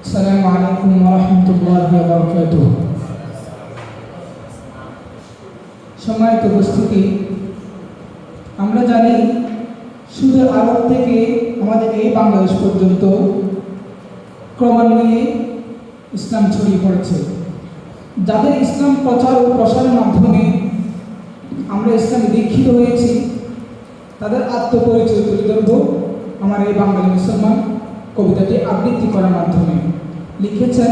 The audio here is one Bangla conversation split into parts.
আসসালামু আলাইকুম ওয়া রাহমাতুল্লাহি ওয়া বারাকাতুহু। সম্মানিত উপস্থিতি, আমরা জানি শুধু আরব থেকে আমাদের এই বাংলাদেশ পর্যন্ত ক্রমান্বয়ে ইসলাম ছড়িয়ে পড়েছে। যাদের ইসলাম প্রচার ও প্রসারের মাধ্যমে আমরা ইসলামে দীক্ষিত হয়েছি, তাদের আত্মপরিচয় তুলে ধরব আমার এই বাঙালি মুসলমান কবিতাটি আবৃত্তি করার মাধ্যমে। লিখেছেন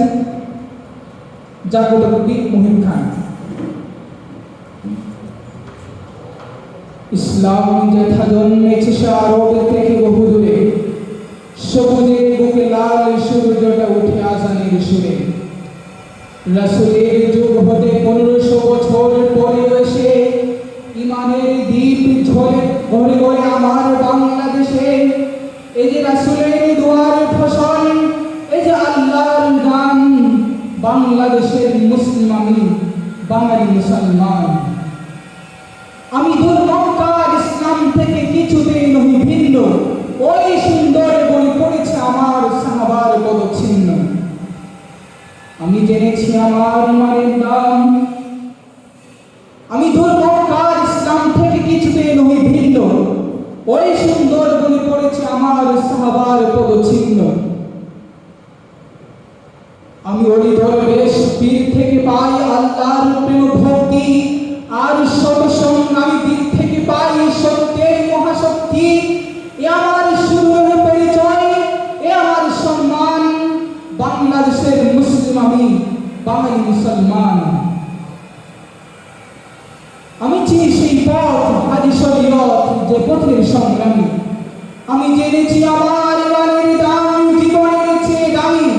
জাগ্রত কবি মুহিম খান। ইসলাম যেথা জন্মেছে সে আরব থেকে বহু দূরে, সবুজের বুকে লাল সূর্যটা উঠে আজানের সুরে। রাসূলের যুগ হতে 1500 বছর পরে এসে ইমানের দ্বীপ ঝরে ঘরে ঘরে আমার বাংলাদেশে। এই যে রাসূলের দুয়ার ফসল, এই যে আল্লাহর গান, বাংলাদেশের মুসলিম আমি, বাঙালি মুসলমান। আমি দূর মক্কার ইসলাম থেকে কিছুতেই নহি ভিন্ন, ওই সুন্দর বই পড়েছে আমার সাহাবার পদচিহ্ন। আমি জেনেছি আমার ইমানের দাম, আমি দূর মক্কার ইসলাম থেকে কিছুতেই নহি ভিন্ন, ওই সুন্দর বই পড়েছে আমার সাহাবার পদচিহ্ন। আমি ওই দরবেশ পীর থেকে পাই আল্লাহর প্রেম ভক্তি, আর সৎসঙ্গী দিক থেকে পাই সত্যের মহাশক্তি। এ আমার সুরের পরিচয়, এ আমার সম্মান, বাংলাদেশের মুসলিম আমি, বাঙালি মুসলমান। আমি চিনি সেই পথ হাদিস শরীয়ত, যে পথের সংগ্রামী। আমি জেনেছি আমার ইমানের দাম জীবনের চেয়ে দামি।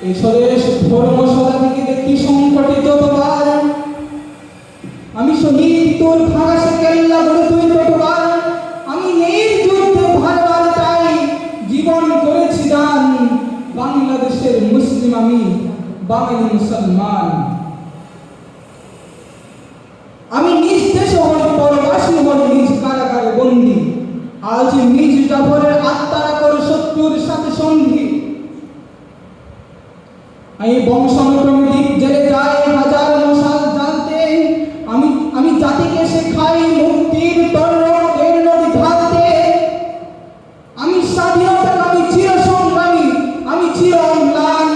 এই স্বদেশ ধর্ম সদা থেকে দেখি সংকটে যতবার, আমি শহীদ তোর ভাগাসে কেল্লা বলে তুই ততবার। আমি নীর যুদ্ধে ভারবার তাই জীবন করেছি দান, বাংলাদেশের মুসলিম আমি, বাঙালি মুসলমান। আমি নিজ দেশে হই পরবাসী, হই নিজ কারাগারে বন্দী। আজ নিজ জাফরের আত্মারা করে শত্রুর সাথে সন্ধি। আমি বংশানুক্রমে দ্বীপ জেলে যাই হাজার মশাল জানতে, আমি জাতিকে শেখাই মুক্তির তরণের নদী ঢালতে। আমি স্বাধীনতা, আমি চির সংগ্রামী, আমি চির অম্লান,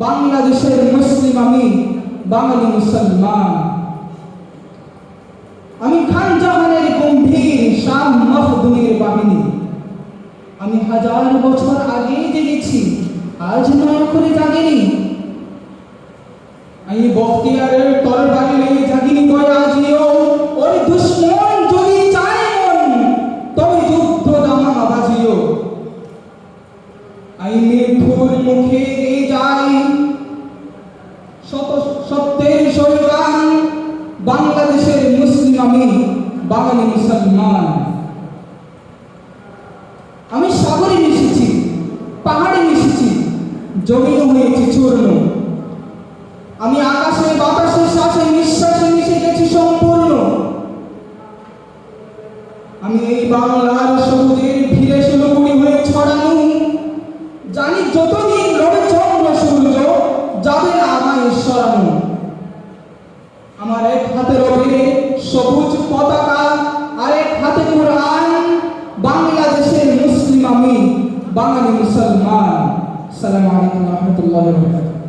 বাংলাদেশের মুসলিম আমি, বাঙালি মুসলমান। আমি খান জাহানের গম্ভীর শাহ মখদুমের বাহিনী। আমি হাজার বছর আগে জেগেছি, আজ নয় করে জাগিনি। আমি বখতিয়ারের তরবারি নিয়ে জাগিনি কই আজিও। ওই দুশ্মন যদি চায় মন, তবে যুদ্ধ দামা বাজিও। আমি মৃত্যুর মুখে দিয়ে যাই সত্যের স্লোগান, বাংলাদেশের মুসলিম আমি, বাঙালি মুসলমান। আমি সাগরে মিশেছি, পাহাড়ে মিশেছি, জমিন হয়েছে চূর্ণ। আমি আকাশে বাতাসে শ্বাসে নিঃশ্বাসে মিশে গেছি সম্পূর্ণ। আমি এই বাংলার সবুজের ভিড়ে শিলগুড়ি হয়ে ছড়ানো। জানি যতদিন রবে চন্দ্র সূর্য, যাবে না আমায় সরানো। আমার এক হাতে রবে সবুজ পতাকা, আর এক হাতে কোরআন, বাংলাদেশের মুসলিম আমি, বাঙালি মুসলমান। আসসালামু আলাইকুম ওয়া রাহমাতুল্লাহি ওয়া বারাকাতুহু।